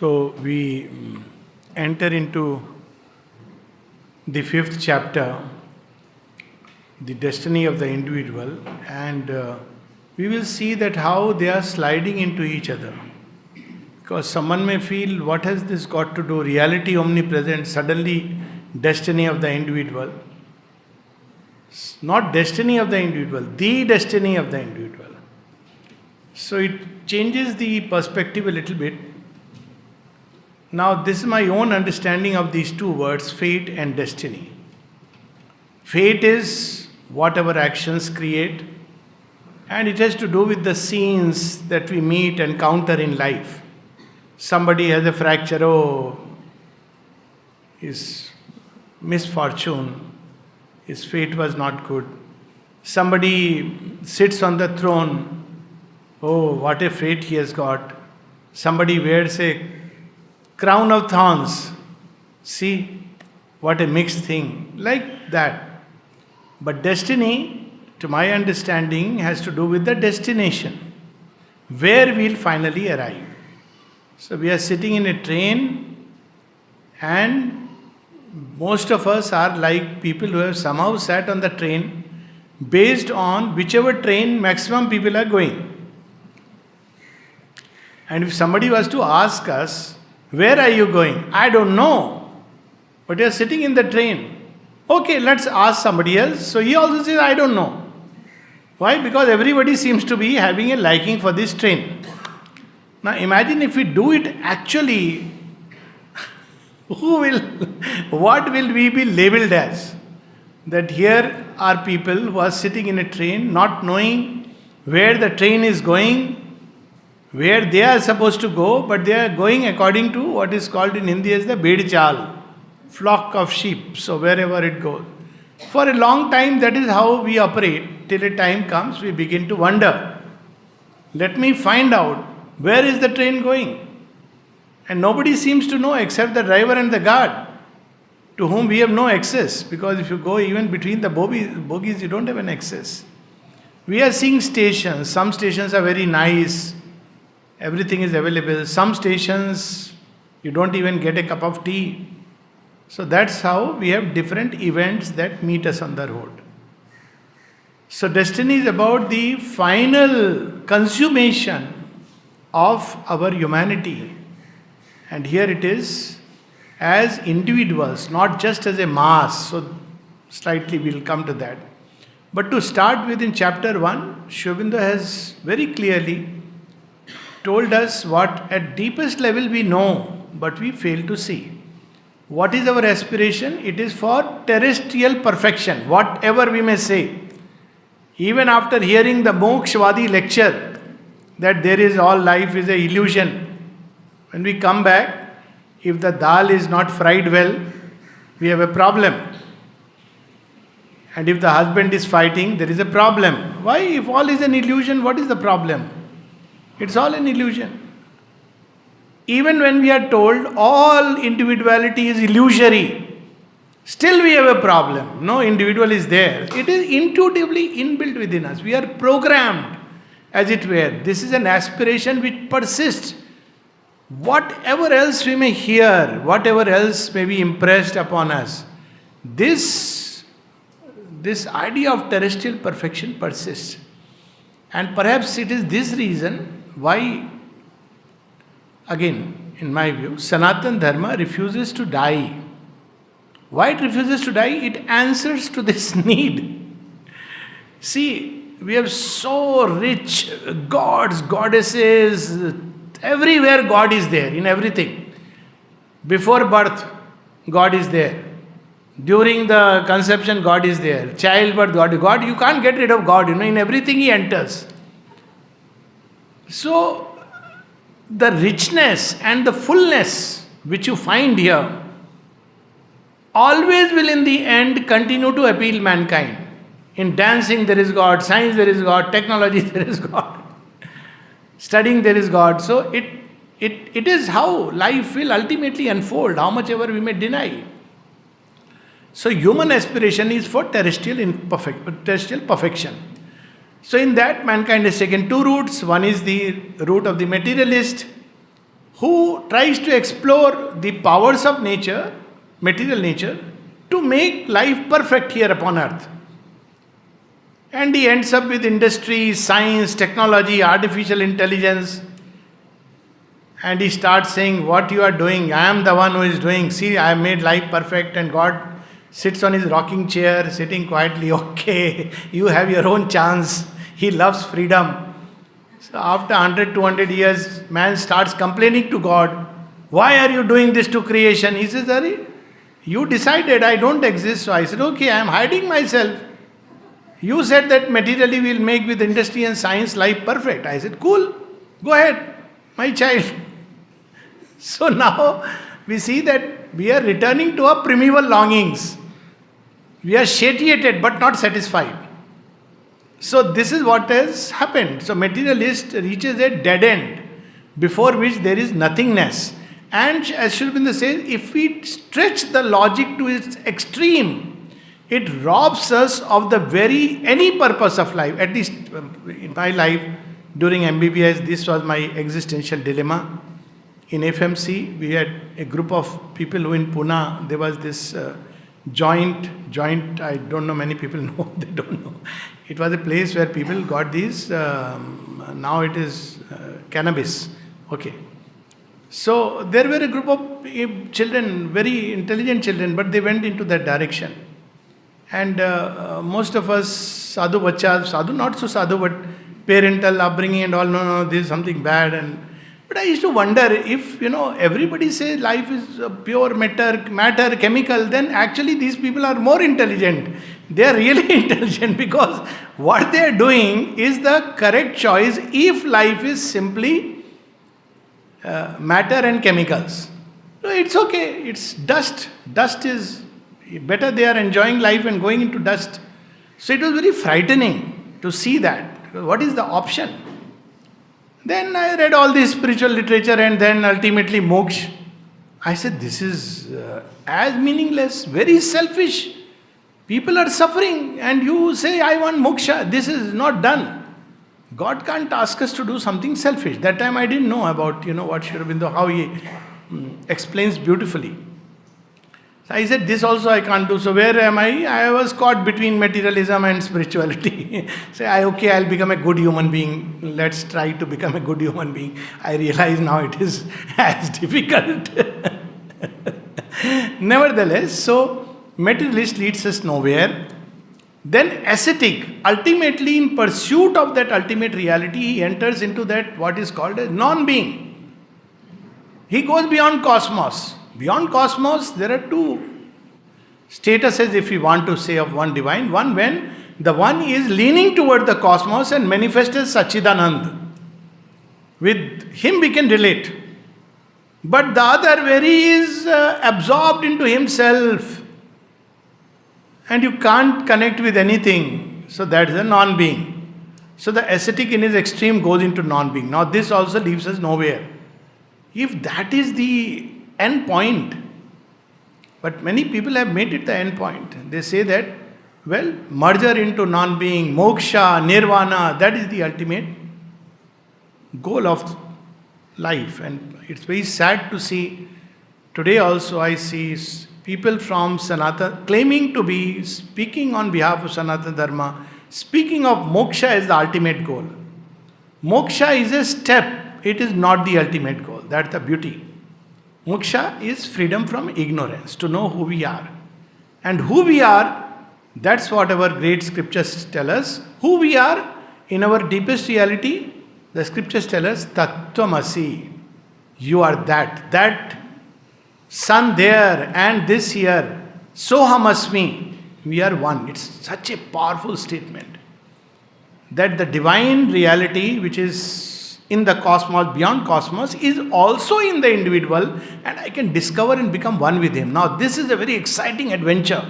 So we enter into the fifth chapter, the destiny of the individual, and we will see that how they are sliding into each other. Because someone may feel, what has this got to do? Reality omnipresent, suddenly destiny of the individual. Not destiny of the individual, the destiny of the individual. So it changes the perspective a little bit. Now, this is my own understanding of these two words, fate and destiny. Fate is what our actions create, and it has to do with the scenes that we meet and encounter in life. Somebody has a fracture, his misfortune, his fate was not good. Somebody sits on the throne, what a fate he has got. Somebody wears a crown of thorns. See, what a mixed thing. Like that. But destiny, to my understanding, has to do with the destination, where we'll finally arrive. So we are sitting in a train, and most of us are like people who have somehow sat on the train based on whichever train maximum people are going. And if somebody was to ask us, where are you going? I don't know. But you are sitting in the train. Okay, let's ask somebody else. So he also says, I don't know. Why? Because everybody seems to be having a liking for this train. Now imagine if we do it actually, what will we be labeled as? That here are people who are sitting in a train not knowing where the train is going, where they are supposed to go, but they are going according to what is called in Hindi as the bed chal, flock of sheep, so wherever it goes. For a long time, that is how we operate, till a time comes, we begin to wonder, let me find out, where is the train going? And nobody seems to know except the driver and the guard, to whom we have no access, because if you go even between the bogies, you don't have an access. We are seeing stations, some stations are very nice, everything is available. Some stations, you don't even get a cup of tea. So that's how we have different events that meet us on the road. So destiny is about the final consummation of our humanity. And here it is as individuals, not just as a mass. So slightly we'll come to that. But to start with, in chapter 1, Shobinda has very clearly told us what at deepest level we know, but we fail to see. What is our aspiration? It is for terrestrial perfection, whatever we may say. Even after hearing the Mokshvadi lecture, that there is all life is an illusion, when we come back, if the dal is not fried well, we have a problem. And if the husband is fighting, there is a problem. Why? If all is an illusion, what is the problem? It's all an illusion. Even when we are told all individuality is illusory, still we have a problem. No individual is there. It is intuitively inbuilt within us. We are programmed, as it were. This is an aspiration which persists. Whatever else we may hear, whatever else may be impressed upon us, this idea of terrestrial perfection persists. And perhaps it is this reason why, again, in my view, Sanatan Dharma refuses to die. Why it refuses to die? It answers to this need. See, we have so rich gods, goddesses, everywhere God is there, in everything. Before birth, God is there. During the conception, God is there. Childbirth, God, you can't get rid of God, in everything He enters. So, the richness and the fullness which you find here always will in the end continue to appeal mankind. In dancing there is God, science there is God, technology there is God, studying there is God. So it is how life will ultimately unfold, how much ever we may deny. So human aspiration is for terrestrial perfection. So in that, mankind has taken two routes. One is the route of the materialist, who tries to explore the powers of nature, material nature, to make life perfect here upon earth. And he ends up with industry, science, technology, artificial intelligence. And he starts saying, what you are doing, I am the one who is doing. See, I have made life perfect, and God sits on his rocking chair, sitting quietly. Okay, you have your own chance. He loves freedom. So after 100, 200 years, man starts complaining to God. Why are you doing this to creation? He says, Ari, you decided I don't exist. So I said, okay, I am hiding myself. You said that materially we'll make with industry and science life perfect. I said, cool, go ahead, my child. So now we see that we are returning to our primeval longings. We are satiated but not satisfied. So this is what has happened. So materialist reaches a dead end before which there is nothingness. And as Sri Aurobindo says, if we stretch the logic to its extreme, it robs us of the any purpose of life. At least in my life, during MBBS, this was my existential dilemma. In FMC, we had a group of people who in Pune, there was this joint, I don't know, many people know, they don't know. It was a place where people got these, now it is cannabis. Okay. So there were a group of children, very intelligent children, but they went into that direction. And most of us, sadhu bachas, sadhu, not so sadhu, but parental upbringing and all, no, this is something bad. But I used to wonder if, everybody says life is pure matter, chemical, then actually these people are more intelligent. They are really intelligent because what they are doing is the correct choice if life is simply matter and chemicals. So it's okay, it's dust. Dust is better, they are enjoying life and going into dust. So it was very frightening to see that. What is the option? Then I read all this spiritual literature and then ultimately moksha. I said, this is as meaningless, very selfish. People are suffering and you say, I want moksha. This is not done. God can't ask us to do something selfish. That time I didn't know about, what Sri Aurobindo, how he explains beautifully. So I said, this also I can't do. So where am I? I was caught between materialism and spirituality. Say, I'll become a good human being. Let's try to become a good human being. I realize now it is as difficult. Nevertheless, so materialist leads us nowhere. Then ascetic, ultimately in pursuit of that ultimate reality, he enters into that what is called a non-being. He goes beyond cosmos. Beyond cosmos, there are two statuses, if we want to say, of one divine. One, when the one is leaning toward the cosmos and manifests as Sachidanand. With him we can relate. But the other, where he is absorbed into himself and you can't connect with anything. So that is a non-being. So the ascetic in his extreme goes into non-being. Now this also leaves us nowhere. If that is the end point, but many people have made it the end point. They say that, merger into non-being, moksha, nirvana, that is the ultimate goal of life. And it's very sad to see, today also I see people from Sanatana claiming to be speaking on behalf of Sanatana Dharma, speaking of moksha as the ultimate goal. Moksha is a step, it is not the ultimate goal. That's the beauty. Moksha is freedom from ignorance, to know who we are. And who we are, that's what our great scriptures tell us. Who we are in our deepest reality, the scriptures tell us, Tattvamasi. You are that sun there and this here, Sohamasmi. We are one. It's such a powerful statement. That the divine reality, which is in the cosmos, beyond cosmos, is also in the individual, and I can discover and become one with him. Now this is a very exciting adventure,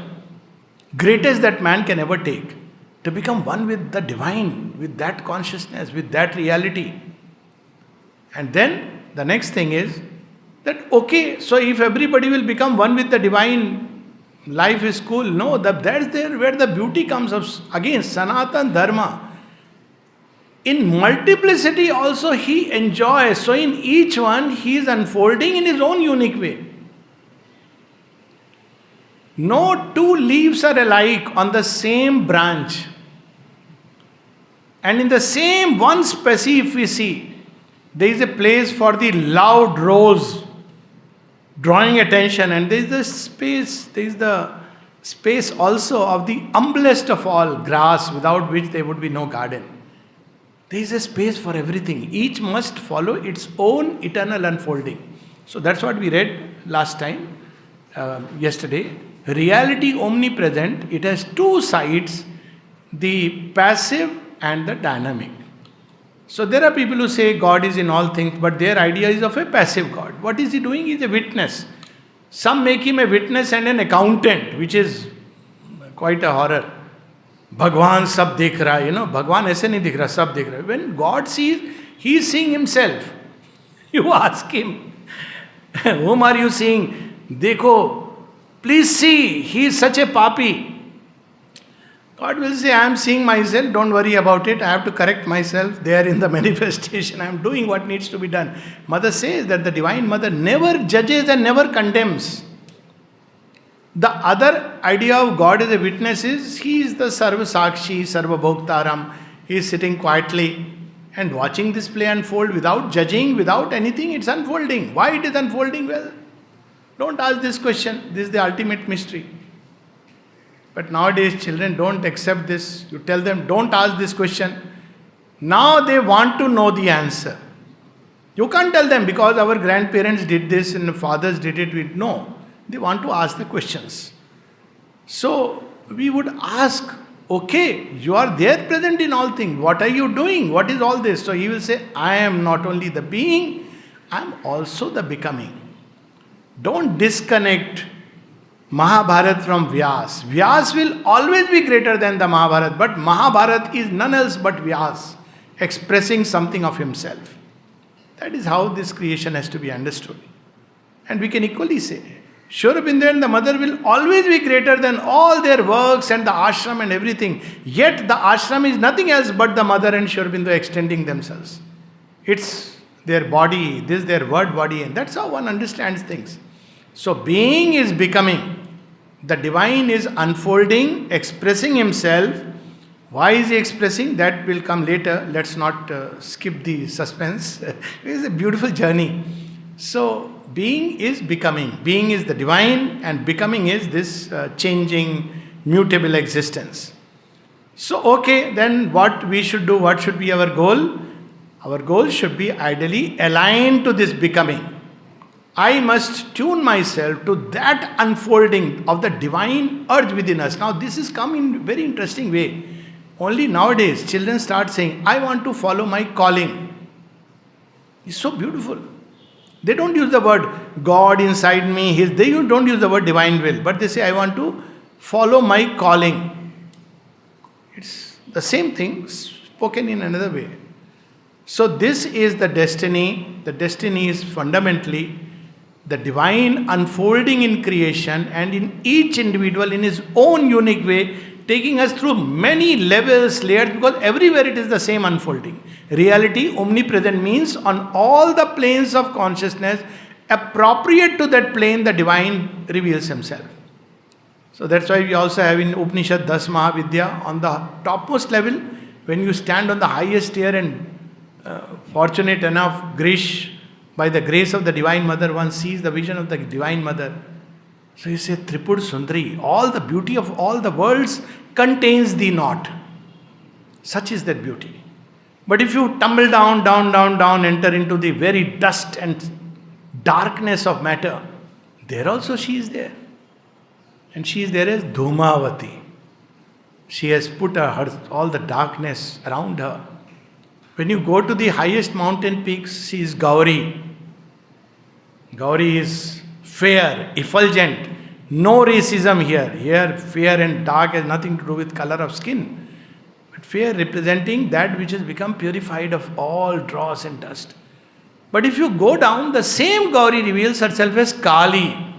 greatest that man can ever take, to become one with the divine, with that consciousness, with that reality. And then the next thing is that, okay, so if everybody will become one with the divine, life is cool. No, that's there where the beauty comes of, again, Sanatana Dharma. In multiplicity also he enjoys. So in each one he is unfolding in his own unique way. No two leaves are alike on the same branch. And in the same one species, if we see, there is a place for the loud rose drawing attention, and there is the space also of the humblest of all, grass, without which there would be no garden. There is a space for everything. Each must follow its own eternal unfolding. So that's what we read last time, yesterday. Reality omnipresent, it has two sides, the passive and the dynamic. So there are people who say God is in all things, but their idea is of a passive God. What is he doing? He is a witness. Some make him a witness and an accountant, which is quite a horror. Bhagwan sab dekh raha, Bhagwan aise nahi dikh raha, sab dekh raha. When God sees, he is seeing himself. You ask him, whom are you seeing? Dekho, please see, he is such a papi. God will say, I am seeing myself, don't worry about it, I have to correct myself there in the manifestation, I am doing what needs to be done. Mother says that the Divine Mother never judges and never condemns. The other idea of God as a witness is, he is the Sarva Sakshi, Sarva Bhoktaram, he is sitting quietly and watching this play unfold without judging, without anything, it's unfolding. Why it is unfolding? Well, don't ask this question, this is the ultimate mystery. But nowadays children don't accept this. You tell them, don't ask this question. Now they want to know the answer. You can't tell them because our grandparents did this and fathers did it. No, they want to ask the questions. So we would ask, okay, you are there present in all things. What are you doing? What is all this? So he will say, I am not only the being, I am also the becoming. Don't disconnect Mahabharat from Vyas. Vyas will always be greater than the Mahabharat, but Mahabharat is none else but Vyas, expressing something of himself. That is how this creation has to be understood. And we can equally say, Sri Aurobindo and the mother will always be greater than all their works and the ashram and everything. Yet the ashram is nothing else but the mother and Sri Aurobindo extending themselves. It's their body, this is their word body, and that's how one understands things. So being is becoming. The divine is unfolding, expressing himself. Why is he expressing? That will come later. Let's not skip the suspense. It is a beautiful journey. So being is becoming. Being is the divine and becoming is this changing, mutable existence. So okay, then what we should do? What should be our goal? Our goal should be ideally aligned to this becoming. I must tune myself to that unfolding of the divine urge within us. Now this is come in a very interesting way. Only nowadays children start saying, I want to follow my calling. It's so beautiful. They don't use the word God inside me. They don't use the word divine will. But they say, I want to follow my calling. It's the same thing spoken in another way. So this is the destiny. The destiny is fundamentally the divine unfolding in creation and in each individual in his own unique way, taking us through many levels, layers, because everywhere it is the same unfolding. Reality, omnipresent, means on all the planes of consciousness, appropriate to that plane, the divine reveals himself. So that's why we also have in Upanishad Das Mahavidya, on the topmost level, when you stand on the highest tier and fortunate enough, Grish, by the grace of the Divine Mother, one sees the vision of the Divine Mother. So you say, Tripur Sundari, all the beauty of all the worlds contains thee not. Such is that beauty. But if you tumble down, enter into the very dust and darkness of matter, there also she is there. And she is there as Dhumavati. She has put all the darkness around her. When you go to the highest mountain peaks, she is Gauri. Gauri is fair, effulgent. No racism here. Here, fair and dark has nothing to do with color of skin. But fair representing that which has become purified of all dross and dust. But if you go down, the same Gauri reveals herself as Kali.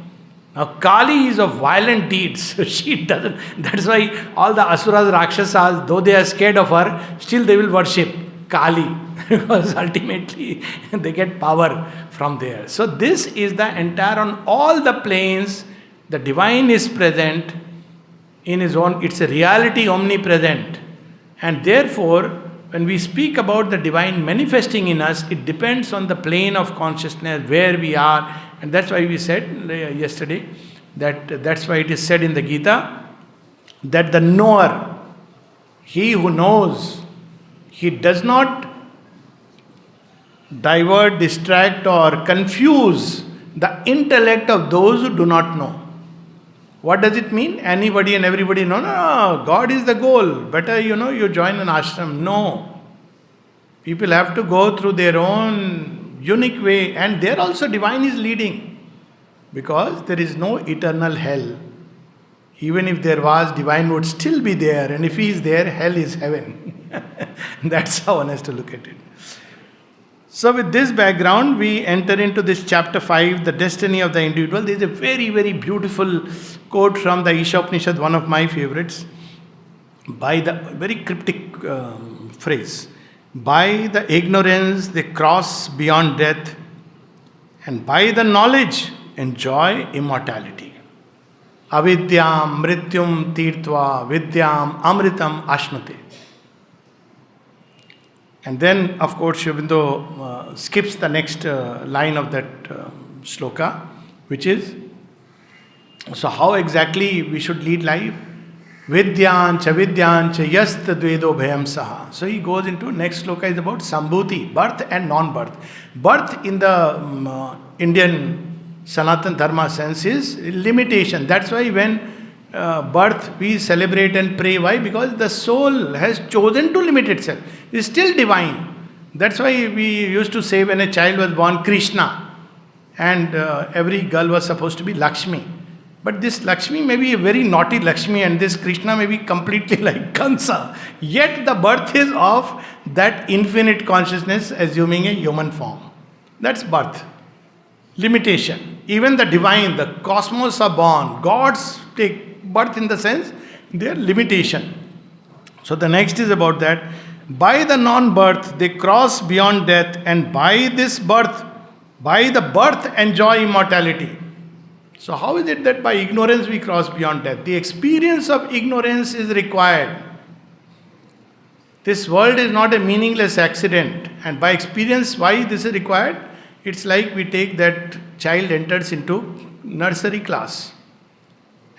Now, Kali is of violent deeds. She doesn't. That's why all the Asuras, Rakshasas, though they are scared of her, still they will worship. Kali, because ultimately they get power from there. So this is the entire, on all the planes, the divine is present in his own, it's a reality omnipresent. And therefore, when we speak about the divine manifesting in us, it depends on the plane of consciousness where we are. And that's why we said yesterday that that's why it is said in the Gita that the knower, he who knows, he does not divert, distract, or confuse the intellect of those who do not know. What does it mean? Anybody and everybody? No, God is the goal. Better, you join an ashram. No. People have to go through their own unique way, and there also divine is leading. Because there is no eternal hell. Even if there was, divine would still be there, and if he is there, hell is heaven. That's how one has to look at it. So with this background, we enter into this chapter 5, the destiny of the individual. There is a very, very beautiful quote from the Ishopanishad, one of my favorites, by the very cryptic phrase. By the ignorance they cross beyond death, and by the knowledge enjoy immortality. Avidyam mrityum tirtva vidyam amritam ashnute. And then, of course, Sri Aurobindo skips the next line of that shloka, which is, so how exactly we should lead life? Vidyancha yast dvedo bhayam saha. So he goes into, next shloka is about sambhuti, birth and non-birth. Birth in the Indian Sanatan Dharma sense is limitation. That's why when birth we celebrate and pray. Why? Because the soul has chosen to limit itself. It's still divine. That's why we used to say when a child was born, Krishna, and every girl was supposed to be Lakshmi. But this Lakshmi may be a very naughty Lakshmi, and this Krishna may be completely like Kansa. Yet the birth is of that infinite consciousness assuming a human form. That's birth. Limitation. Even the divine, the cosmos are born. Gods take birth in the sense their limitation. So the next is about that. By the non-birth, they cross beyond death, and by this birth, by the birth, enjoy immortality. So how is it that by ignorance we cross beyond death? The experience of ignorance is required. This world is not a meaningless accident. And by experience, why this is required? It's like we take that child enters into nursery class.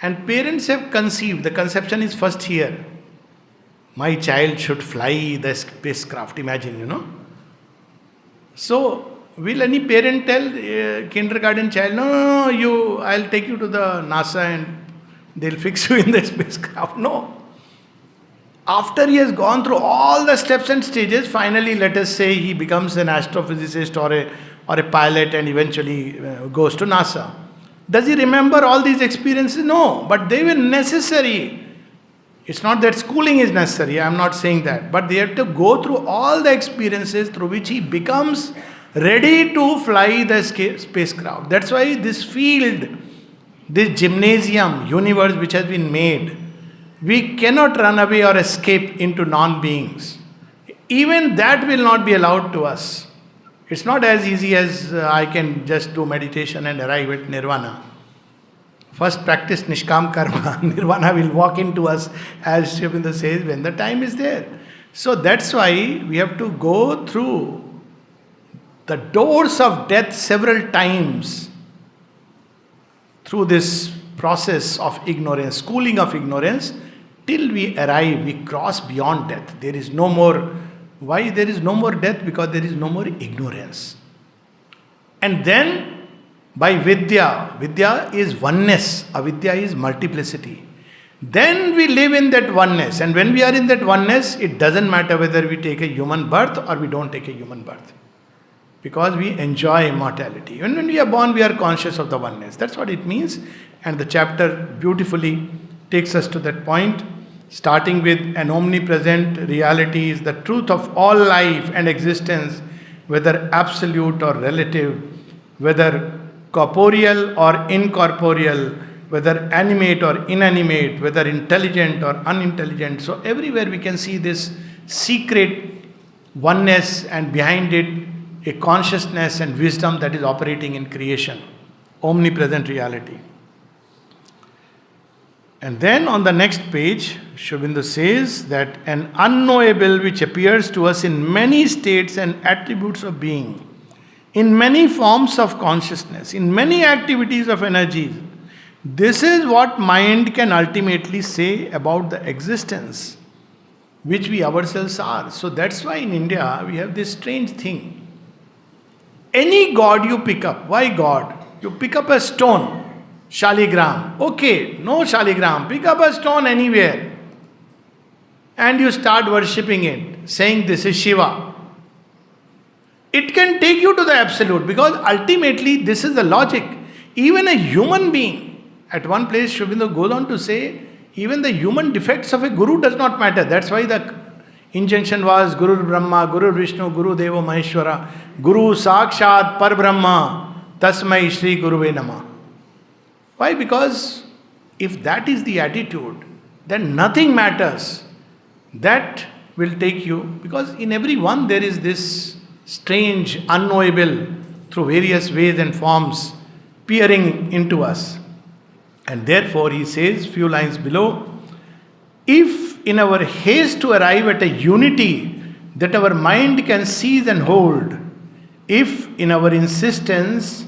And parents have conceived, the conception is first here. My child should fly the spacecraft, imagine. So, will any parent tell kindergarten child, no, I'll take you to the NASA and they'll fix you in the spacecraft? No. After he has gone through all the steps and stages, finally let us say he becomes an astrophysicist or a pilot and eventually goes to NASA. Does he remember all these experiences? No, but they were necessary. It's not that schooling is necessary, I am not saying that. But they have to go through all the experiences through which he becomes ready to fly the spacecraft. That's why this field, this gymnasium, universe which has been made, we cannot run away or escape into non-beings. Even that will not be allowed to us. It's not as easy as I can just do meditation and arrive at nirvana. First practice Nishkam Karma. Nirvana will walk into us, as Sri Aurobindo says, when the time is there. So that's why we have to go through the doors of death several times through this process of ignorance, schooling of ignorance, till we arrive, we cross beyond death. There is no more. Why there is no more death? Because there is no more ignorance. And then by Vidya is oneness, avidya is multiplicity. Then we live in that oneness, and when we are in that oneness, it doesn't matter whether we take a human birth or we don't take a human birth. Because we enjoy immortality. Even when we are born, we are conscious of the oneness. That's what it means. And the chapter beautifully takes us to that point, starting with an omnipresent reality is the truth of all life and existence, whether absolute or relative, whether corporeal or incorporeal, whether animate or inanimate, whether intelligent or unintelligent. So everywhere we can see this secret oneness, and behind it, a consciousness and wisdom that is operating in creation. Omnipresent reality. And then on the next page, Sri Aurobindo says that an unknowable which appears to us in many states and attributes of being, in many forms of consciousness, in many activities of energy. This is what mind can ultimately say about the existence which we ourselves are. So that's why in India we have this strange thing. Any god you pick up, why God? You pick up a stone, Shaligram. Okay, no Shaligram. Pick up a stone anywhere. And you start worshipping it, saying this is Shiva. It can take you to the absolute because ultimately this is the logic. Even a human being, at one place Sri Aurobindo goes on to say, even the human defects of a guru does not matter. That's why the injunction was Guru Brahma, Guru Vishnu, Guru Deva Maheshwara, Guru Sakshat Par Brahma, Tasmai Shri Guruve Namah. Why? Because if that is the attitude, then nothing matters. That will take you, because in every one there is this strange, unknowable, through various ways and forms, peering into us. And therefore, he says, few lines below, if in our haste to arrive at a unity that our mind can seize and hold, if in our insistence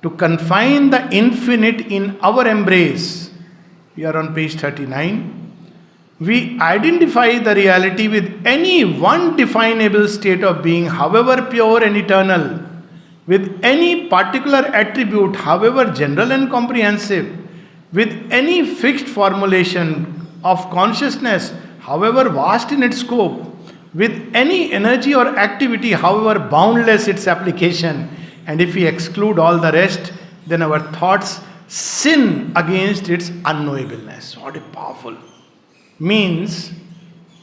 to confine the infinite in our embrace, we are on page 39, we identify the reality with any one definable state of being, however pure and eternal, with any particular attribute, however general and comprehensive, with any fixed formulation of consciousness, however vast in its scope, with any energy or activity, however boundless its application, and if we exclude all the rest, then our thoughts sin against its unknowableness. What a powerful means.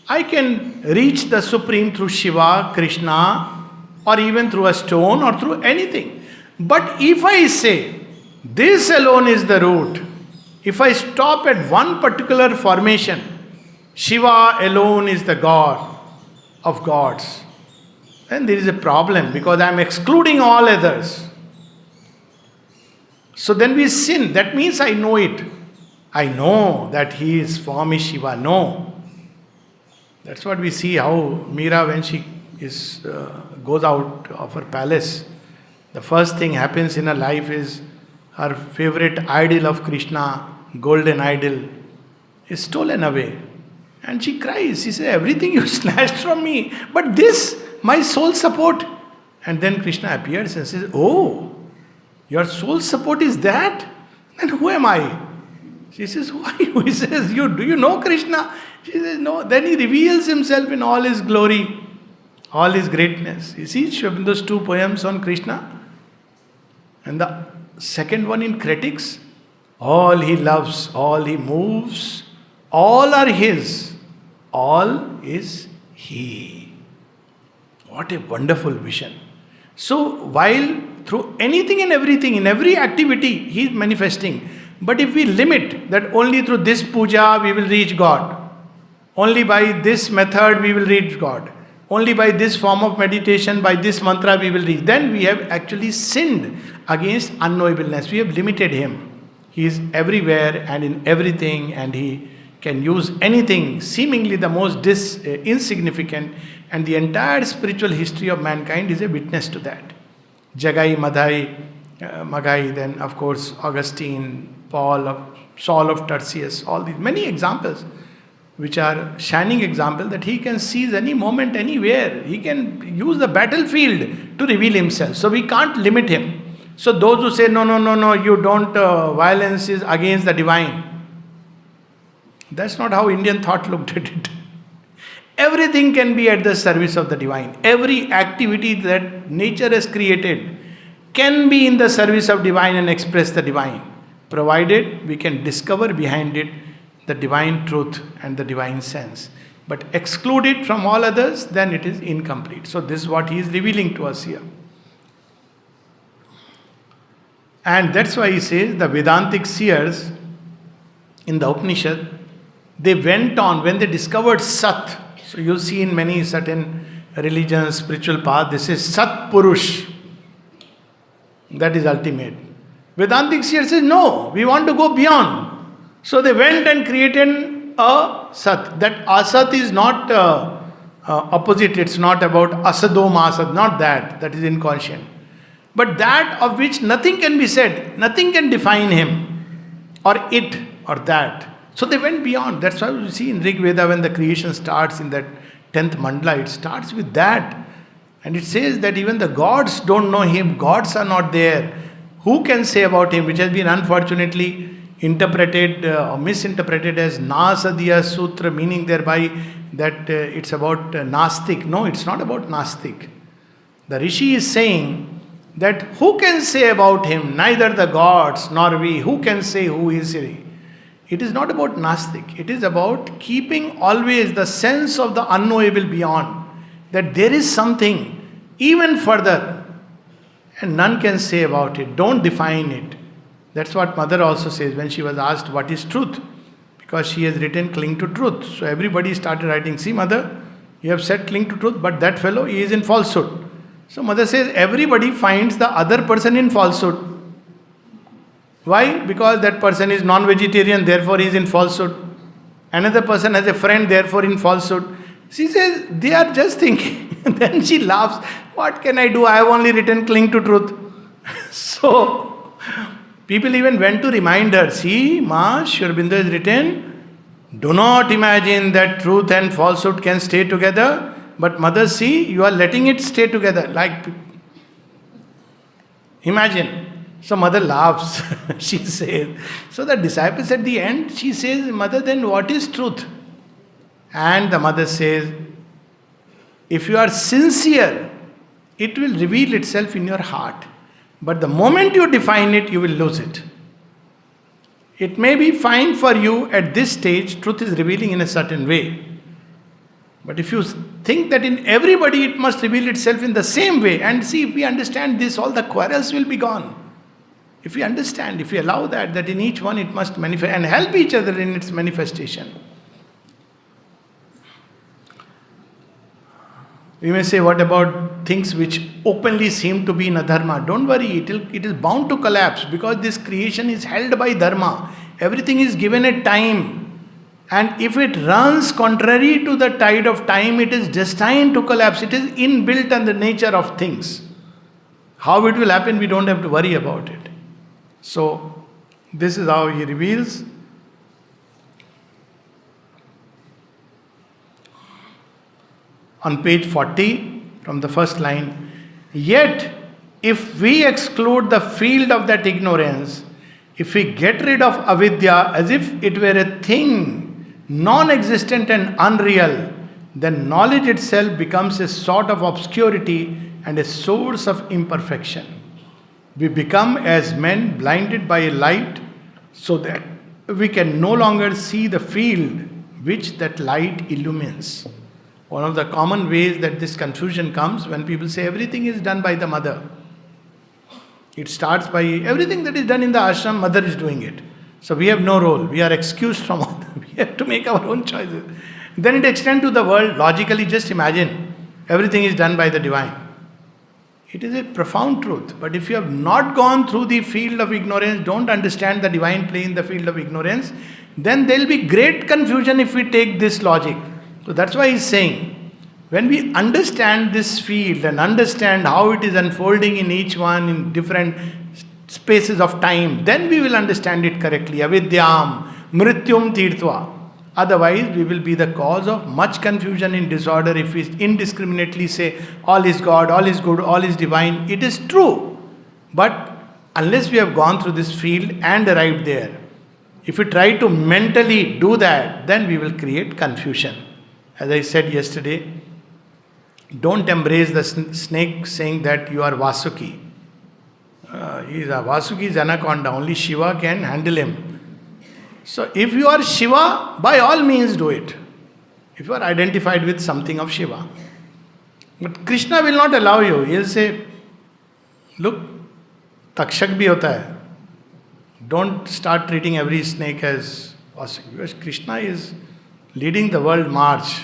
I can reach the Supreme through Shiva, Krishna, or even through a stone or through anything. But if I say, this alone is the route, if I stop at one particular formation, Shiva alone is the God of gods, then there is a problem because I am excluding all others. So then we sin. That means I know it. I know that his form is Shiva. No. That's what we see how Meera, when she goes out of her palace, the first thing happens in her life is her favorite idol of Krishna, golden idol, is stolen away. And she cries. She says, everything you snatched from me, but this, my sole support. And then Krishna appears and says, oh, your sole support is that? Then who am I? She says, who are you? He says, do you know Krishna? She says, no. Then he reveals himself in all his glory, all his greatness. You see, Sri Aurobindo's two poems on Krishna. And the second one in Critics, all he loves, all he moves, all are his, all is he. What a wonderful vision. So, while through anything and everything, in every activity, he is manifesting. But if we limit that only through this puja we will reach God, only by this method we will reach God, only by this form of meditation, by this mantra we will reach, then we have actually sinned against unknowableness. We have limited him. He is everywhere and in everything, and he can use anything, seemingly the most insignificant, and the entire spiritual history of mankind is a witness to that. Jagai, Madhai, Magai, then of course Augustine, Paul, Saul of Tarsus, all these many examples which are shining example that he can seize any moment, anywhere. He can use the battlefield to reveal himself. So we can't limit him. So those who say, no, you don't, violence is against the divine. That's not how Indian thought looked at it. Everything can be at the service of the divine. Every activity that nature has created can be in the service of divine and express the divine, provided we can discover behind it the divine truth and the divine sense. But exclude it from all others, then it is incomplete. So this is what he is revealing to us here. And that's why he says the Vedantic seers in the Upanishad, they went on when they discovered Sat. So you'll see in many certain religion, spiritual path. This is Sat Purush. That is ultimate. Vedantic seer says, no, we want to go beyond. So they went and created a Sat. That Asat is not opposite, it's not about Asadom Asat, not that. That is inconscient. But that of which nothing can be said, nothing can define him, or it, or that. So they went beyond. That's why you see in Rig Veda when the creation starts in that 10th mandala, it starts with that. And it says that even the gods don't know him, gods are not there. Who can say about him, which has been unfortunately interpreted or misinterpreted as Nasadiya Sutra, meaning thereby that it's about Nastik. No, it's not about Nastik. The Rishi is saying that who can say about him, neither the gods nor we, who can say who is he? It is not about Nastik. It is about keeping always the sense of the unknowable beyond. That there is something even further and none can say about it. Don't define it. That's what Mother also says when she was asked what is truth. Because she has written cling to truth. So everybody started writing, see Mother, you have said cling to truth, but that fellow, he is in falsehood. So Mother says everybody finds the other person in falsehood. Why? Because that person is non-vegetarian, therefore he is in falsehood. Another person has a friend, therefore in falsehood. She says, they are just thinking. Then she laughs. What can I do? I have only written cling to truth. So, people even went to remind her, see, Ma, Sri Aurobindo has written, do not imagine that truth and falsehood can stay together. But Mother, see, you are letting it stay together. Like, imagine. So Mother laughs. She says. So the disciples at the end, she says, Mother, then what is truth? And the Mother says, if you are sincere, it will reveal itself in your heart. But the moment you define it, you will lose it. It may be fine for you at this stage, truth is revealing in a certain way. But if you think that in everybody it must reveal itself in the same way, and see, if we understand this, all the quarrels will be gone. If we understand, if we allow that in each one it must manifest and help each other in its manifestation. We may say, what about things which openly seem to be in a dharma? Don't worry, it is bound to collapse because this creation is held by dharma. Everything is given a time. And if it runs contrary to the tide of time, it is destined to collapse. It is inbuilt in the nature of things. How it will happen, we don't have to worry about it. So, this is how he reveals. On page 40, from the first line, yet if we exclude the field of that ignorance, if we get rid of avidya as if it were a thing non-existent and unreal, then knowledge itself becomes a sort of obscurity and a source of imperfection. We become as men blinded by a light so that we can no longer see the field which that light illumines. One of the common ways that this confusion comes when people say everything is done by the mother. It starts by everything that is done in the ashram, mother is doing it. So we have no role. We are excused from all that. We have to make our own choices. Then it extends to the world. Logically, just imagine everything is done by the divine. It is a profound truth. But if you have not gone through the field of ignorance, don't understand the divine play in the field of ignorance, then there will be great confusion if we take this logic. So that's why he's saying, when we understand this field and understand how it is unfolding in each one in different spaces of time, then we will understand it correctly. Avidyam, mrityum tirtva. Otherwise, we will be the cause of much confusion and disorder if we indiscriminately say, all is God, all is good, all is divine. It is true. But unless we have gone through this field and arrived there, if we try to mentally do that, then we will create confusion. As I said yesterday, don't embrace the snake saying that you are Vasuki. Vasuki is anaconda, only Shiva can handle him. So if you are Shiva, by all means do it. If you are identified with something of Shiva. But Krishna will not allow you. He will say, look, takshak bhi hota hai. Don't start treating every snake as Vasuki. Because Krishna is leading the world march.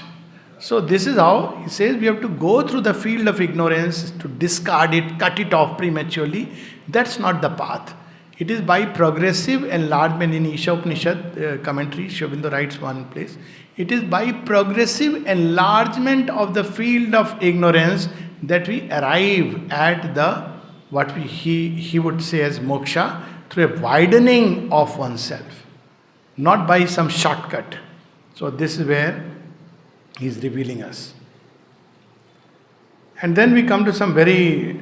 So this is how he says we have to go through the field of ignorance to discard it, cut it off prematurely. That's not the path. It is by progressive enlargement. In Isha Upanishad commentary, Sri Aurobindo writes one place. It is by progressive enlargement of the field of ignorance that we arrive at the what he would say as moksha, through a widening of oneself, not by some shortcut. So this is where he is revealing us. And then we come to some very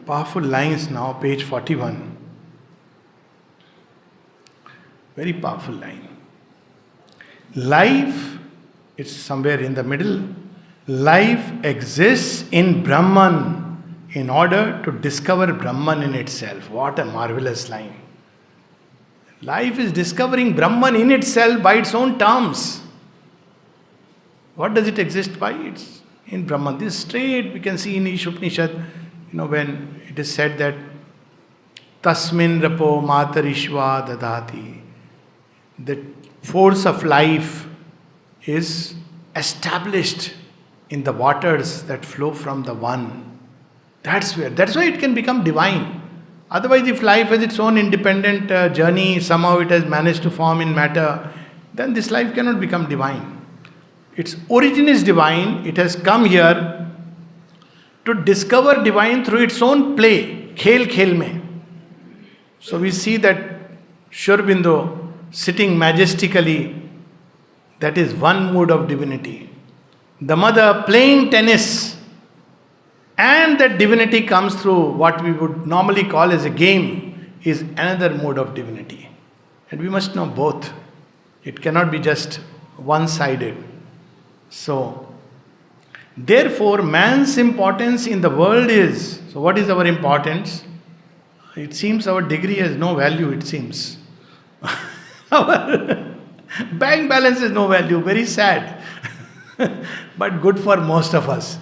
powerful lines now, page 41. Very powerful line. Life, it's somewhere in the middle. Life exists in Brahman in order to discover Brahman in itself. What a marvelous line. Life is discovering Brahman in itself by its own terms. What does it exist by? It's in Brahman. This straight we can see in Isha Upanishad, when it is said that Tasmin Rapo Matarishva Dadati. The force of life is established in the waters that flow from the one. That's why it can become divine. Otherwise, if life has its own independent journey, somehow it has managed to form in matter, then this life cannot become divine. Its origin is divine. It has come here to discover divine through its own play. Khel khel mein. So we see that Sri Aurobindo sitting majestically, that is one mood of divinity. The mother playing tennis, and that divinity comes through what we would normally call as a game, is another mode of divinity. And we must know both. It cannot be just one-sided. So, therefore, man's importance in the world is, so what is our importance? It seems our degree has no value, it seems. Our bank balance has no value, very sad. But good for most of us.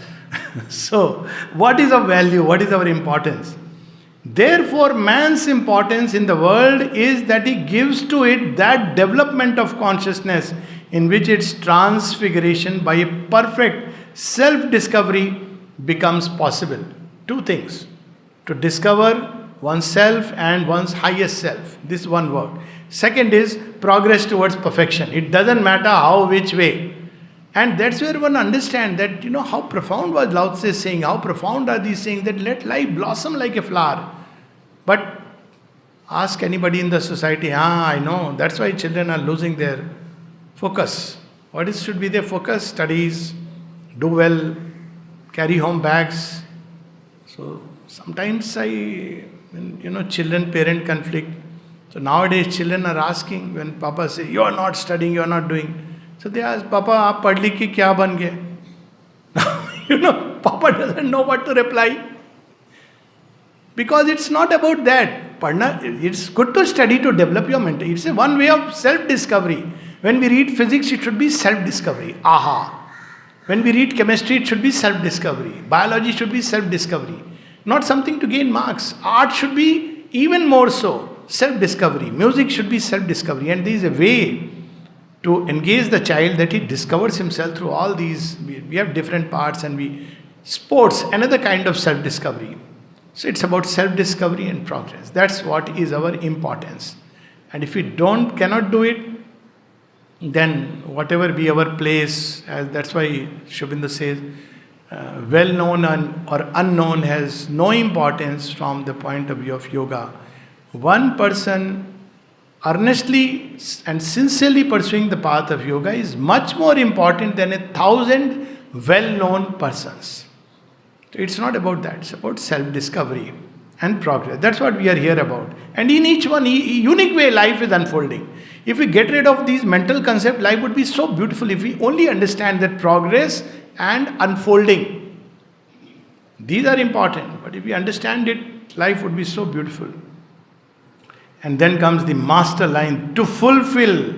So, what is of value? What is our importance? Therefore, man's importance in the world is that he gives to it that development of consciousness in which its transfiguration by a perfect self-discovery becomes possible. Two things. To discover oneself and one's highest self. This one work. Second is progress towards perfection. It doesn't matter how, which way. And that's where one understands that, how profound was Lao Tse saying, how profound are these saying that let life blossom like a flower. But ask anybody in the society, I know, that's why children are losing their focus. Should be their focus? Studies, do well, carry home bags. So sometimes children-parent conflict. So nowadays children are asking, when Papa says, you are not studying, you are not doing. So they ask, Papa, aap padh likh ke kya ban gaye? Papa doesn't know what to reply. Because it's not about that. It's good to study to develop your mental. It's one way of self-discovery. When we read physics, it should be self-discovery. Aha. When we read chemistry, it should be self-discovery. Biology should be self-discovery. Not something to gain marks. Art should be even more so. Self-discovery. Music should be self-discovery. And there is a way to engage the child that he discovers himself through all these. We have different parts and sports, another kind of self-discovery. So it's about self-discovery and progress. That's what is our importance. And if we cannot do it, then whatever be our place, that's why Sri Aurobindo says, well-known or unknown has no importance from the point of view of yoga. One person earnestly and sincerely pursuing the path of yoga is much more important than 1,000 well-known persons. So it's not about that. It's about self-discovery and progress. That's what we are here about. And in each one, unique way, life is unfolding. If we get rid of these mental concepts, life would be so beautiful if we only understand that progress and unfolding. These are important. But if we understand it, life would be so beautiful. And then comes the master line, to fulfill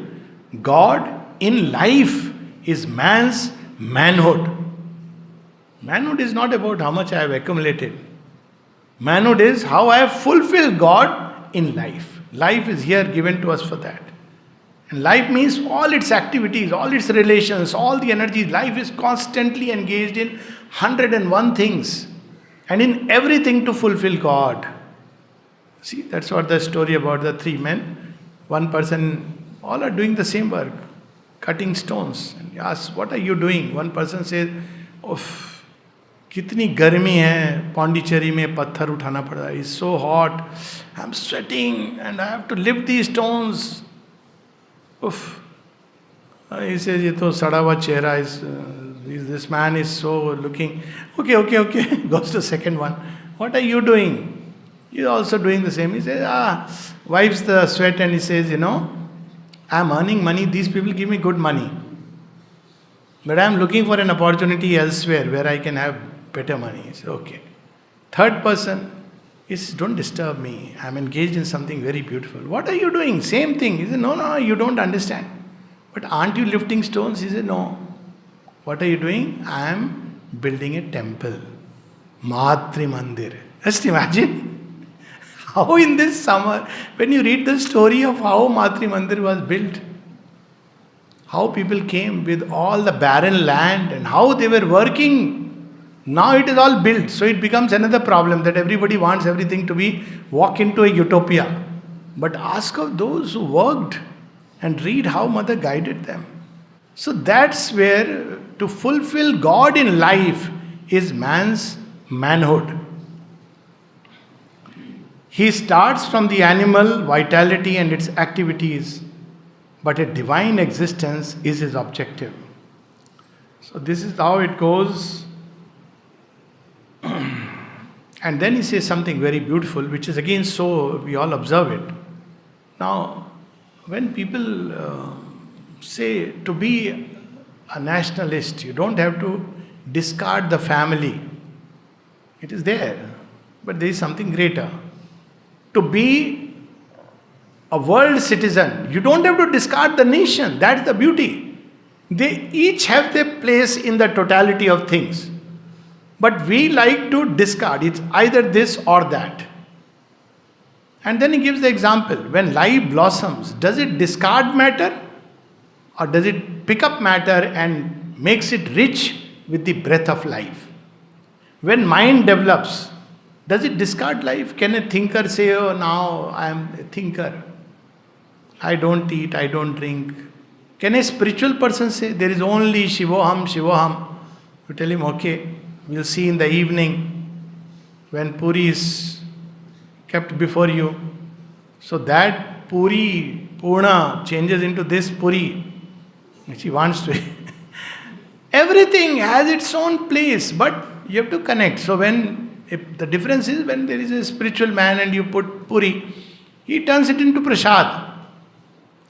God in life is man's manhood. Manhood is not about how much I have accumulated. Manhood is how I have fulfilled God in life. Life is here given to us for that. And life means all its activities, all its relations, all the energy. Life is constantly engaged in 101 things and in everything to fulfill God. See, that's what the story about the three men. One person, all are doing the same work, cutting stones. And he asks, what are you doing? One person says, उफ, कितनी गर्मी है पौंडीचेरी में पत्थर उठाना पड़ रहा है, it's so hot, I'm sweating and I have to lift these stones. उफ, he says, ये तो सड़ा हुआ चेहरा is this man is so looking. Okay. Goes to second one. What are you doing? He's also doing the same. He says, wipes the sweat and he says, I'm earning money, these people give me good money. But I'm looking for an opportunity elsewhere where I can have better money. He says, okay. Third person is, don't disturb me. I'm engaged in something very beautiful. What are you doing? Same thing. He said, no, you don't understand. But aren't you lifting stones? He said, no. What are you doing? I am building a temple. Matri Mandir. Just imagine how in this summer, when you read the story of how Matri Mandir was built, how people came with all the barren land and how they were working. Now it is all built, so it becomes another problem that everybody wants everything to be walk into a utopia. But ask of those who worked and read how Mother guided them. So that's where to fulfill God in life is man's manhood. He starts from the animal vitality and its activities, but a divine existence is his objective. So this is how it goes. And then he says something very beautiful, which is again so we all observe it. Now, when people say to be a nationalist, you don't have to discard the family. It is there, but there is something greater. To be a world citizen, you don't have to discard the nation. That's the beauty. They each have their place in the totality of things. But we like to discard. It's either this or that. And then he gives the example. When life blossoms, does it discard matter? Or does it pick up matter and makes it rich with the breath of life? When mind develops, does it discard life? Can a thinker say, oh, now I am a thinker. I don't eat, I don't drink. Can a spiritual person say, there is only Shivoham, Shivoham? You tell him, okay, we'll see in the evening when Puri is kept before you. So that Puri, Purna, changes into this Puri, which he wants to. Everything has its own place, but you have to connect. So if the difference is when there is a spiritual man and you put Puri, he turns it into prasad.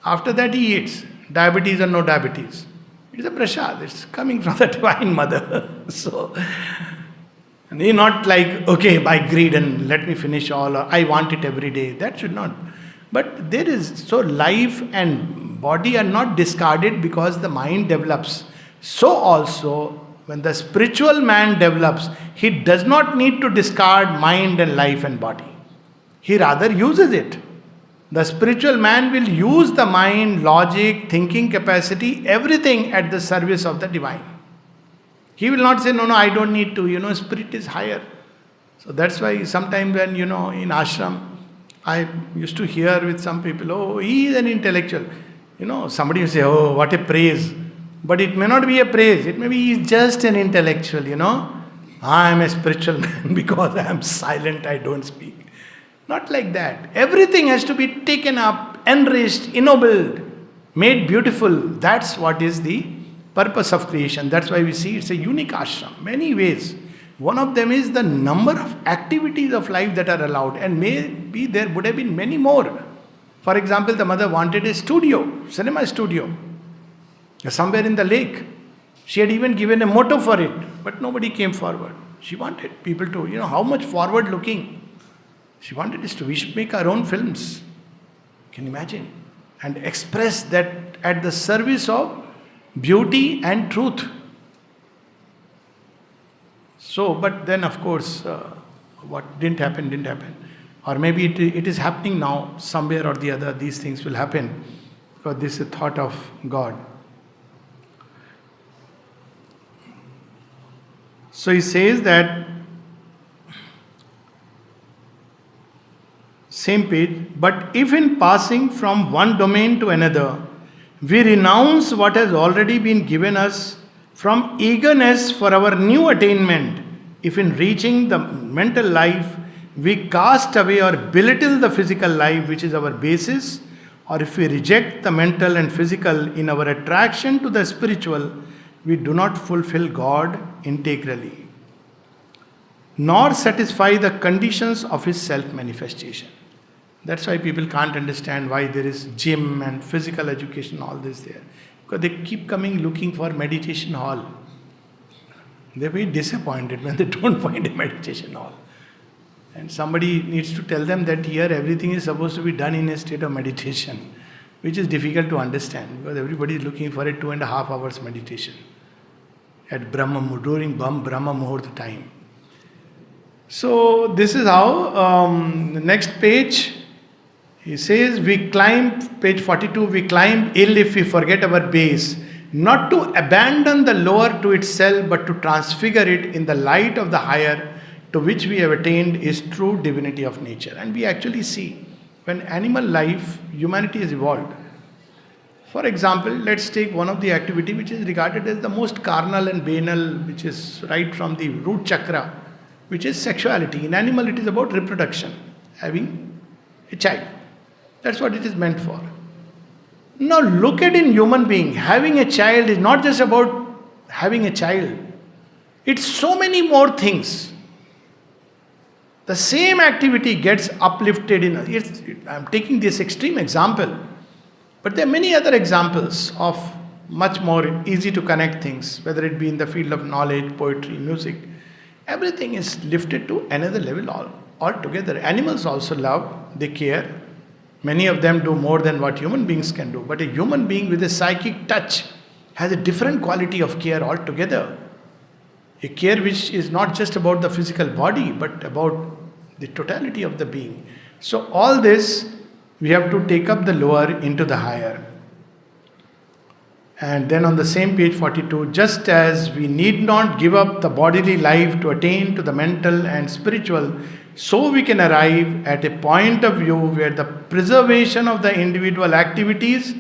After that he eats, diabetes or no diabetes. It's a prasad, it's coming from the Divine Mother. So, and he not like, okay, by greed and let me finish all, or I want it every day. That should not. But there is, so life and body are not discarded because the mind develops. So also, when the spiritual man develops, he does not need to discard mind and life and body. He rather uses it. The spiritual man will use the mind, logic, thinking capacity, everything at the service of the divine. He will not say, no, I don't need to, spirit is higher. So that's why sometimes when, in ashram, I used to hear with some people, oh, he is an intellectual. Somebody will say, oh, what a praise. But it may not be a praise. It may be he is just an intellectual, I am a spiritual man because I am silent, I don't speak. Not like that. Everything has to be taken up, enriched, ennobled, made beautiful. That's what is the purpose of creation. That's why we see it's a unique ashram. Many ways. One of them is the number of activities of life that are allowed. And maybe there would have been many more. For example, the mother wanted a studio, cinema studio, somewhere in the lake. She had even given a motto for it. But nobody came forward. She wanted people to, how much forward looking. She wanted us to, we should make our own films. Can you imagine? And express that at the service of beauty and truth. So, but then of course, what didn't happen. Or maybe it is happening now, somewhere or the other, these things will happen. because this is a thought of God. So he says that, same page, but if in passing from one domain to another, we renounce what has already been given us from eagerness for our new attainment, if in reaching the mental life, we cast away or belittle the physical life, which is our basis, or if we reject the mental and physical in our attraction to the spiritual, we do not fulfill God integrally, nor satisfy the conditions of His self-manifestation. That's why people can't understand why there is gym and physical education, all this there. Because they keep coming looking for meditation hall. They're very disappointed when they don't find a meditation hall. And somebody needs to tell them that here everything is supposed to be done in a state of meditation, which is difficult to understand because everybody is looking for a 2.5 hours meditation at during Brahma Muhurta time. So this is how, the next page, he says, we climb, page 42, we climb ill if we forget our base, not to abandon the lower to itself, but to transfigure it in the light of the higher, to which we have attained is true divinity of nature. And we actually see, when animal life, humanity has evolved. For example, let's take one of the activity which is regarded as the most carnal and banal, which is right from the root chakra, which is sexuality. In animal, it is about reproduction, having a child. That's what it is meant for. Now look at in human being, having a child is not just about having a child. It's so many more things. The same activity gets uplifted in. I'm taking this extreme example, but there are many other examples of much more easy to connect things, whether it be in the field of knowledge, poetry, music. Everything is lifted to another level altogether. Animals also love, they care. Many of them do more than what human beings can do. But a human being with a psychic touch has a different quality of care altogether. A care which is not just about the physical body, but about the totality of the being. So all this, we have to take up the lower into the higher. And then on the same page 42, just as we need not give up the bodily life to attain to the mental and spiritual, so we can arrive at a point of view where the preservation of the individual activities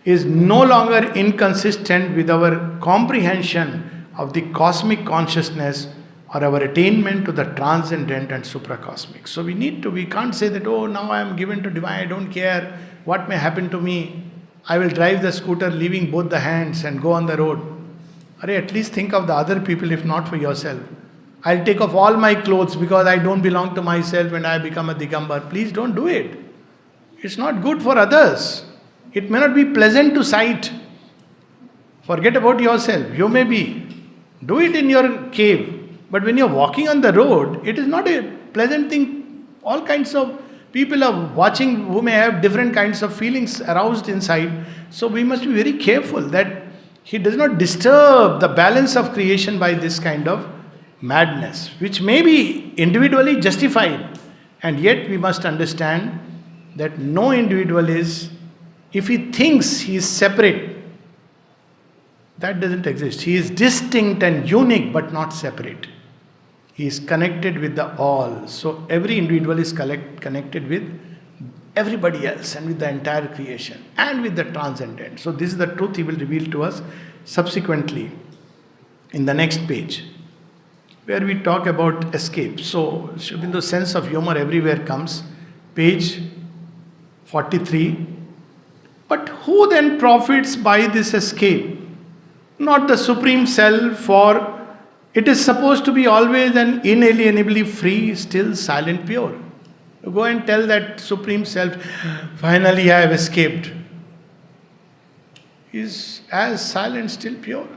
is no longer inconsistent with our comprehension of the cosmic consciousness or our attainment to the transcendent and supracosmic. So we can't say that, oh, now I am given to divine, I don't care what may happen to me. I will drive the scooter leaving both the hands and go on the road. At least think of the other people, if not for yourself. I'll take off all my clothes because I don't belong to myself and I become a Digambar. Please don't do it. It's not good for others. It may not be pleasant to sight. Forget about yourself. You may be. Do it in your cave. But when you're walking on the road, it is not a pleasant thing. All kinds of people are watching who may have different kinds of feelings aroused inside. So we must be very careful that he does not disturb the balance of creation by this kind of madness, which may be individually justified. And yet we must understand that no individual is, if he thinks he is separate, that doesn't exist. He is distinct and unique but not separate. He is connected with the all. So every individual is connected with everybody else and with the entire creation and with the transcendent. So this is the truth he will reveal to us subsequently in the next page, where we talk about escape. So Shubindu's sense of humor everywhere comes. Page 43. But who then profits by this escape? Not the Supreme Self, for it is supposed to be always and inalienably free, still, silent, pure. You go and tell that Supreme Self, finally I have escaped. He is as silent, still pure.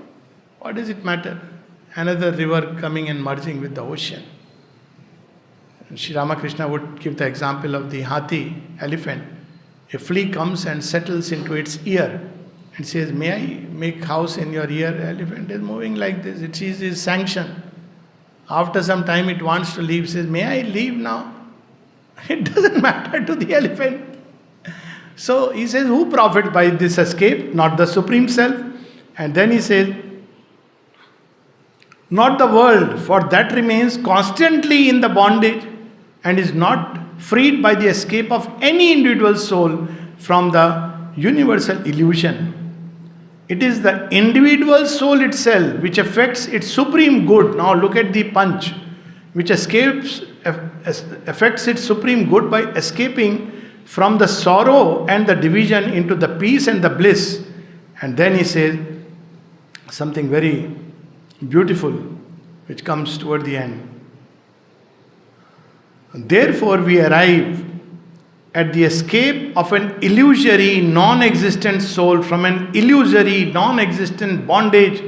What does it matter? Another river coming and merging with the ocean. And Sri Ramakrishna would give the example of the hathi, elephant. A flea comes and settles into its ear and says, may I make house in your ear? Elephant is moving like this. It sees his sanction. After some time it wants to leave. Says, may I leave now? It doesn't matter to the elephant. So he says, who profits by this escape? Not the Supreme Self. And then he says, not the world, for that remains constantly in the bondage and is not freed by the escape of any individual soul from the universal illusion. It is the individual soul itself which affects its supreme good. Now look at the punch, which affects its supreme good by escaping from the sorrow and the division into the peace and the bliss. And then he says something very beautiful, which comes toward the end. Therefore, we arrive at the escape of an illusory, non-existent soul from an illusory, non-existent bondage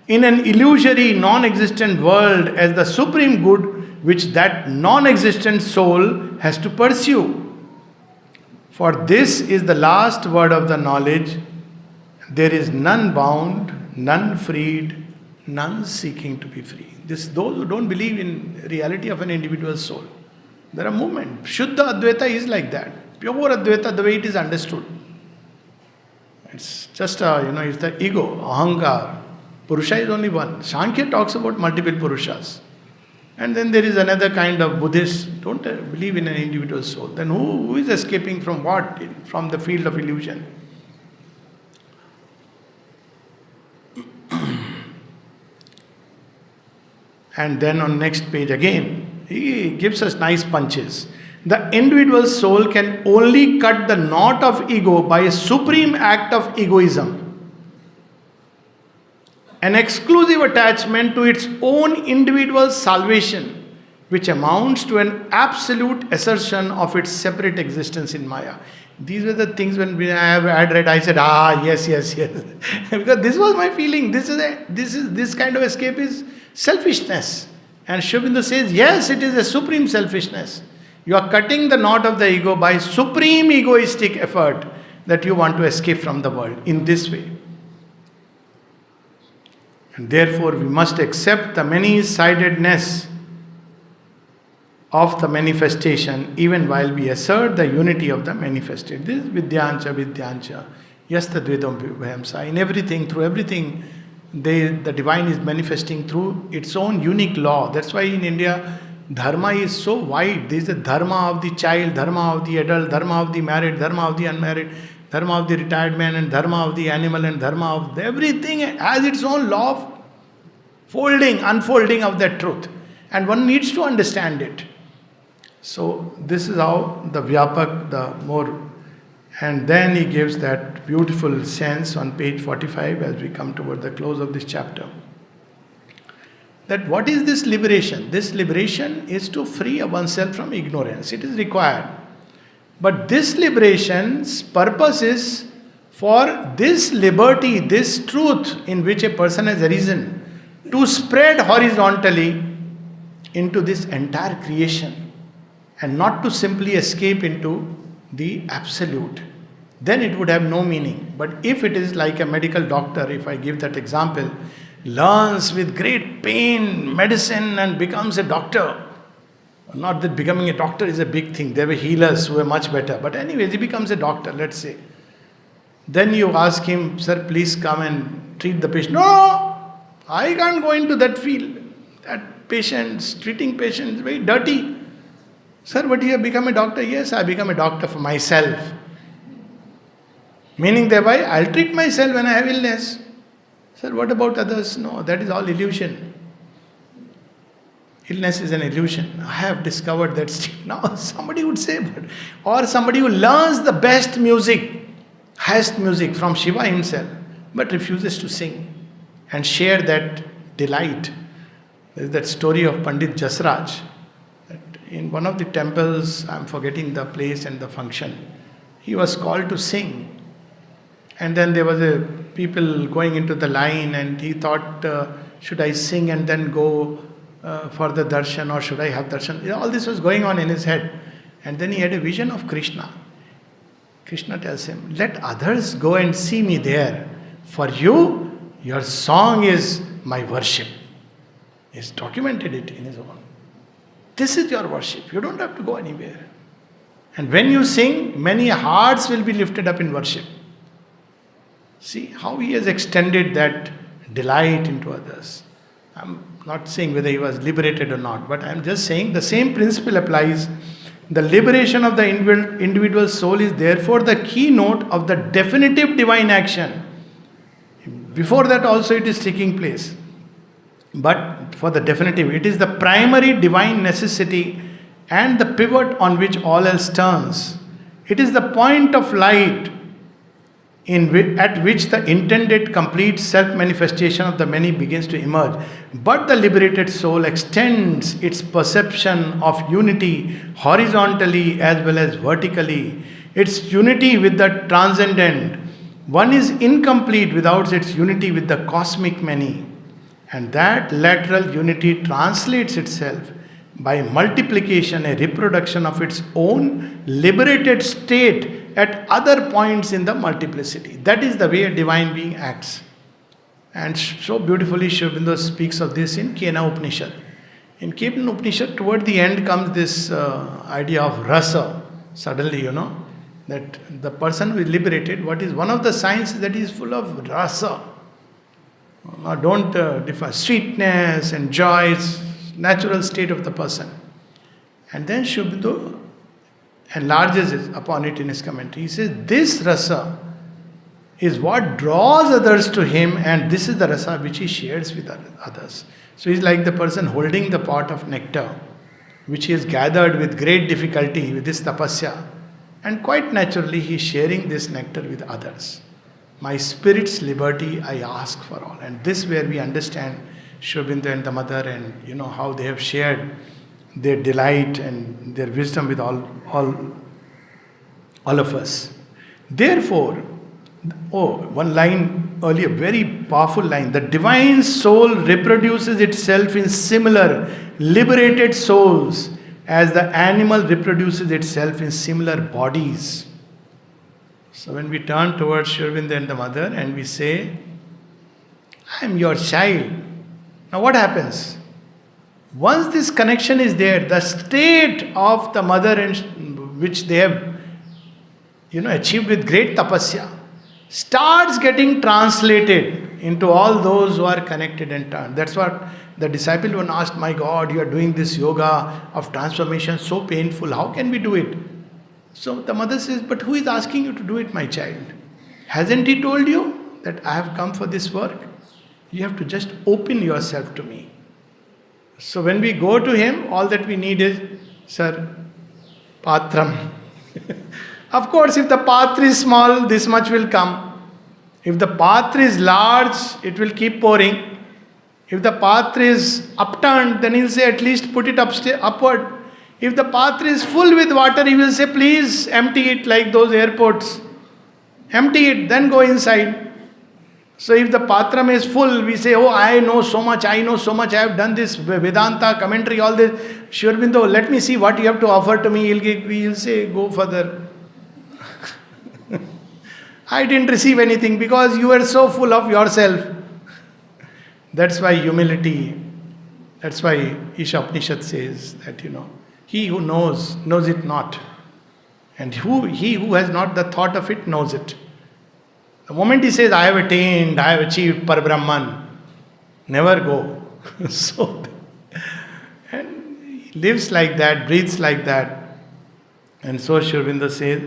in an illusory, non-existent world as the supreme good which that non-existent soul has to pursue. For this is the last word of the knowledge. There is none bound, none freed, none seeking to be free. Those who don't believe in reality of an individual soul. There are movements. Shuddha Advaita is like that. Pure Advaita, the way it is understood. It's just it's the ego, ahankar. Purusha is only one. Sankhya talks about multiple Purushas. And then there is another kind of Buddhist, don't believe in an individual soul. Then who is escaping from what? From the field of illusion. And then on next page again, he gives us nice punches. The individual soul can only cut the knot of ego by a supreme act of egoism. An exclusive attachment to its own individual salvation, which amounts to an absolute assertion of its separate existence in Maya. These were the things when I had read, I said, yes. Because this was my feeling. This kind of escape is selfishness. And Sri Aurobindo says, yes, it is a supreme selfishness. You are cutting the knot of the ego by supreme egoistic effort that you want to escape from the world in this way. And therefore we must accept the many-sidedness of the manifestation even while we assert the unity of the manifested. This is vidyancha, yastadvedam vibhamsa. In everything, through everything, the divine is manifesting through its own unique law. That's why in India, dharma is so wide. There is the dharma of the child, dharma of the adult, dharma of the married, dharma of the unmarried, dharma of the retired man, and dharma of the animal, and dharma of everything has its own law of folding, unfolding of that truth. And one needs to understand it. So this is how the Vyapak, the more. And then he gives that beautiful sense on page 45 as we come toward the close of this chapter. That what is this liberation? This liberation is to free oneself from ignorance. It is required. But this liberation's purpose is for this liberty, this truth in which a person has arisen, to spread horizontally into this entire creation and not to simply escape into the absolute. Then it would have no meaning. But if it is like a medical doctor, if I give that example, learns with great pain medicine and becomes a doctor. Not that becoming a doctor is a big thing. There were healers who were much better. But anyways, he becomes a doctor, let's say. Then you ask him, sir, please come and treat the patient. No, I can't go into that field. That treating patients is very dirty. Sir, but you have become a doctor? Yes, I become a doctor for myself. Meaning thereby, I'll treat myself when I have illness. Sir, what about others? No, that is all illusion. Illness is an illusion. I have discovered that. Now somebody would say, or somebody who learns the best music, highest music from Shiva himself, but refuses to sing and share that delight. There is that story of Pandit Jasraj. In one of the temples, I'm forgetting the place and the function, he was called to sing. And then there was a people going into the line and he thought, should I sing and then go for the darshan or should I have darshan? All this was going on in his head. And then he had a vision of Krishna. Krishna tells him, let others go and see me there. For you, your song is my worship. He's documented it in his own. This is your worship. You don't have to go anywhere. And when you sing, many hearts will be lifted up in worship. See how he has extended that delight into others. I'm not saying whether he was liberated or not, but I'm just saying the same principle applies. The liberation of the individual soul is therefore the keynote of the definitive divine action. Before that also it is taking place. But for the definitive, it is the primary divine necessity and the pivot on which all else turns. It is the point of light at which the intended complete self-manifestation of the many begins to emerge. But the liberated soul extends its perception of unity horizontally as well as vertically. Its unity with the transcendent. One is incomplete without its unity with the cosmic many. And that lateral unity translates itself by multiplication, a reproduction of its own liberated state at other points in the multiplicity. That is the way a divine being acts. And so beautifully Sri Aurobindo speaks of this in Kena Upanishad. In Kena Upanishad, toward the end comes this idea of rasa. Suddenly, that the person who is liberated, what is one of the signs that he is full of rasa. Don't define sweetness and joy, it's natural state of the person. And then Sri Aurobindo enlarges upon it in his commentary. He says, this rasa is what draws others to him, and this is the rasa which he shares with others. So he's like the person holding the pot of nectar, which he has gathered with great difficulty with this tapasya, and quite naturally he is sharing this nectar with others. My spirit's liberty I ask for all. And this where we understand Sri Aurobindo and the mother, and how they have shared their delight and their wisdom with all of us. Therefore, one line earlier, very powerful line. The divine soul reproduces itself in similar liberated souls as the animal reproduces itself in similar bodies. So when we turn towards Sri Aurobindo and the mother and we say, I am your child. Now what happens? Once this connection is there, the state of the mother which they have achieved with great tapasya starts getting translated into all those who are connected and turned. That's what the disciple one asked, my God, you are doing this yoga of transformation so painful. How can we do it? So the mother says, but who is asking you to do it, my child? Hasn't he told you that I have come for this work? You have to just open yourself to me. So when we go to him, all that we need is, sir, patram. Of course, if the patra is small, this much will come. If the patra is large, it will keep pouring. If the patra is upturned, then he'll say, at least put it upward. If the patra is full with water, he will say, please empty it, like those airports. Empty it, then go inside. So if the patram is full, we say, oh, I know so much, I have done this Vedanta, commentary, all this. Sri Aurobindo, let me see what you have to offer to me. He'll say, go further. I didn't receive anything because you were so full of yourself. That's why humility, that's why Isha Upanishad says that, he who knows it not. And he who has not the thought of it knows it. The moment he says, I have attained, I have achieved Parabrahman, never go. And he lives like that, breathes like that. And so Sri Aurobindo says,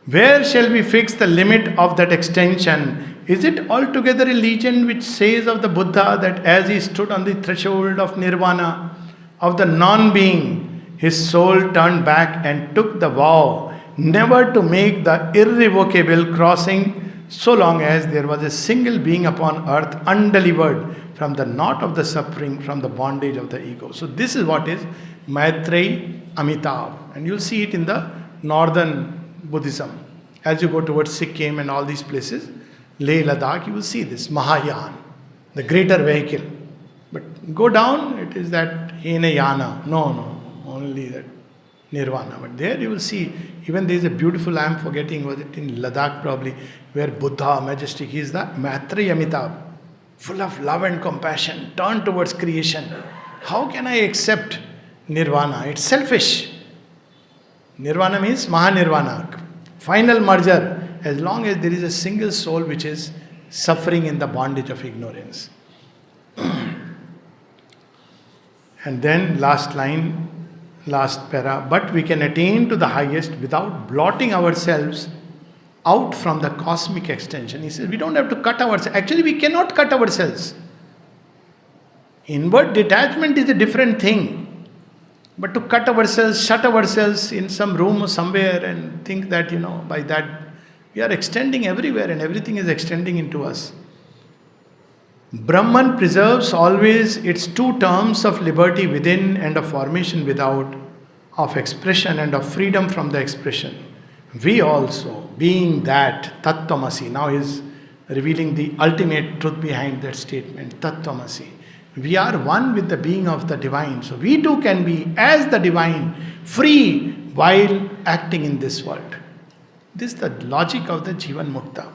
where shall we fix the limit of that extension? Is it altogether a legend which says of the Buddha that as he stood on the threshold of nirvana, of the non-being, his soul turned back and took the vow never to make the irrevocable crossing so long as there was a single being upon earth undelivered from the knot of the suffering, from the bondage of the ego. So this is what is Maitreyi Amitabh. And you'll see it in the northern Buddhism. As you go towards Sikkim and all these places, Leh, Ladakh, you will see this Mahayana, the greater vehicle. But go down, it is that Hinayana. No, only that Nirvana. But there you will see, even there is a beautiful, I am forgetting, was it in Ladakh probably, where Buddha, majestic, he is the Maitreyi Amitabh, full of love and compassion, turned towards creation. How can I accept Nirvana? It's selfish. Nirvana means Mahanirvana, final merger, as long as there is a single soul which is suffering in the bondage of ignorance. And then last line, last para, but we can attain to the highest without blotting ourselves out from the cosmic extension. He says we don't have to cut ourselves. Actually, we cannot cut ourselves. Inward detachment is a different thing. But to cut ourselves, shut ourselves in some room or somewhere and think that, by that we are extending everywhere and everything is extending into us. Brahman preserves always its two terms of liberty within and of formation without, of expression and of freedom from the expression. We also, being that Tattvamasi, now is revealing the ultimate truth behind that statement, Tattvamasi. We are one with the being of the divine. So we too can be as the divine, free while acting in this world. This is the logic of the Jivan Mukta.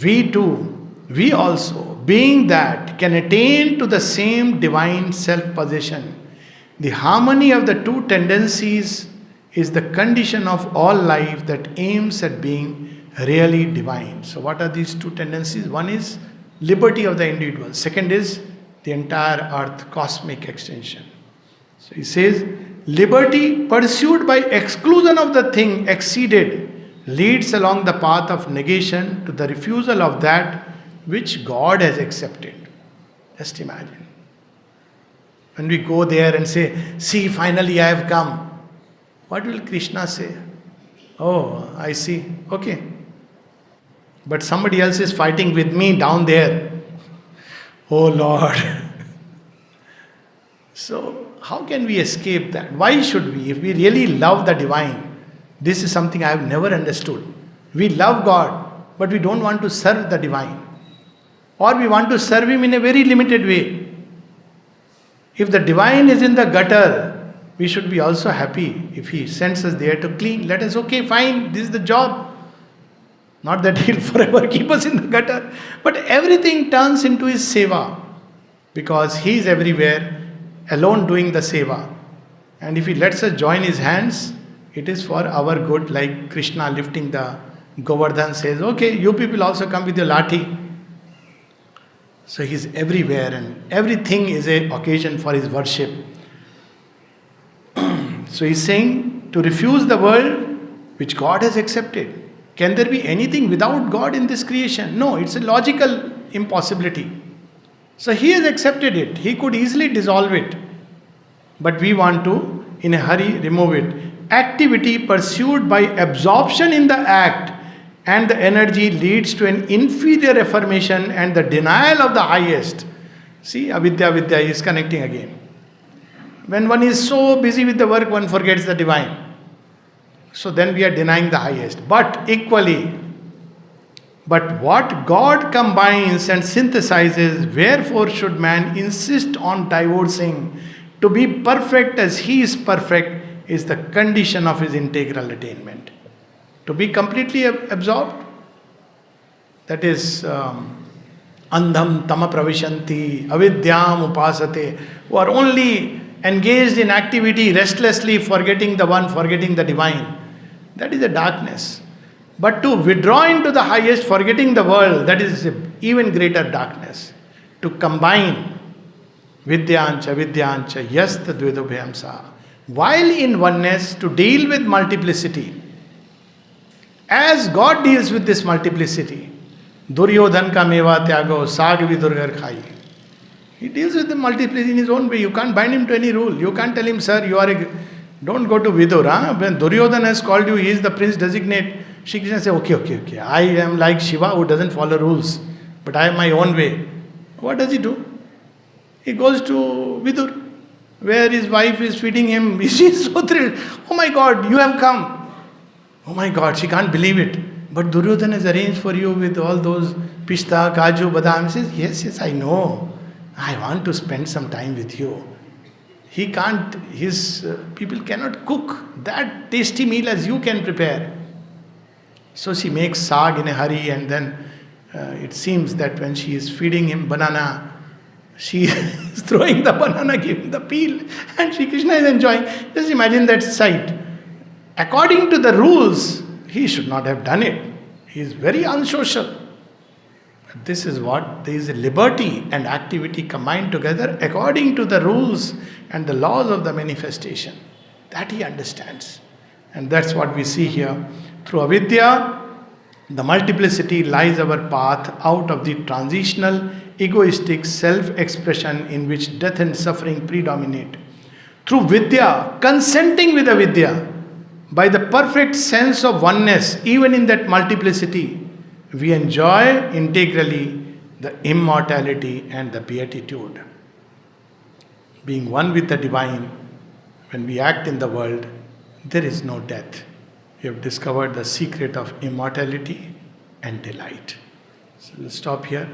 We too, we also, being that, can attain to the same divine self-possession. The harmony of the two tendencies is the condition of all life that aims at being really divine. So what are these two tendencies? One is liberty of the individual. Second is the entire earth, cosmic extension. So he says, liberty pursued by exclusion of the thing exceeded leads along the path of negation to the refusal of that which God has accepted. Just imagine. When we go there and say, see, finally I have come. What will Krishna say? Oh, I see. Okay. But somebody else is fighting with me down there. Oh Lord. So, how can we escape that? Why should we? If we really love the divine, this is something I have never understood. We love God, but we don't want to serve the divine. Or we want to serve Him in a very limited way. If the divine is in the gutter, we should be also happy if He sends us there to clean. Let us, okay, fine, this is the job. Not that He'll forever keep us in the gutter. But everything turns into His seva. Because He is everywhere, alone doing the seva. And if He lets us join His hands, it is for our good, like Krishna lifting the Govardhan says, okay, you people also come with your lathi. So He is everywhere and everything is an occasion for His worship. So He's saying to refuse the world which God has accepted. Can there be anything without God in this creation? No, it's a logical impossibility. So He has accepted it. He could easily dissolve it. But we want to, in a hurry, remove it. Activity pursued by absorption in the act and the energy leads to an inferior affirmation and the denial of the highest. See, avidya vidya is connecting again. When one is so busy with the work, one forgets the divine. So then we are denying the highest. But equally, but what God combines and synthesizes, wherefore should man insist on divorcing? To be perfect as He is perfect is the condition of his integral attainment. To be completely absorbed, that is andham tama pravishanti, avidyam upasate, who are only engaged in activity, restlessly forgetting the one, forgetting the divine. That is a darkness. But to withdraw into the highest, forgetting the world, that is even greater darkness. To combine vidyancha, vidyancha, yas tadvidubhyam sa. While in oneness, to deal with multiplicity. As God deals with this multiplicity, Duryodhan ka meva tyago, sag vidurgar khai. He deals with the multiplicity in his own way. You can't bind him to any rule. You can't tell him, sir, you are don't go to Vidur. Huh? When Duryodhan has called you, he is the prince designate. Shri Krishna says, okay. I am like Shiva who doesn't follow rules. But I have my own way. What does he do? He goes to Vidur, where his wife is feeding him. She is so thrilled. Oh my God, you have come. Oh my God, she can't believe it. But Duryodhan has arranged for you with all those pista, kaju, badam. He says, yes, I know. I want to spend some time with you. He can't, his people cannot cook that tasty meal as you can prepare. So she makes sag in a hurry, and then it seems that when she is feeding him banana, she is throwing the banana, giving the peel, and Shri Krishna is enjoying. Just imagine that sight. According to the rules, he should not have done it. He is very unsocial. But this is what there is a liberty and activity combined together according to the rules and the laws of the manifestation. That he understands. And that's what we see here. Through avidya, the multiplicity lies our path out of the transitional, egoistic self-expression in which death and suffering predominate. Through vidya, consenting with avidya, by the perfect sense of oneness, even in that multiplicity, we enjoy integrally the immortality and the beatitude. Being one with the divine, when we act in the world, there is no death. We have discovered the secret of immortality and delight. So we'll stop here.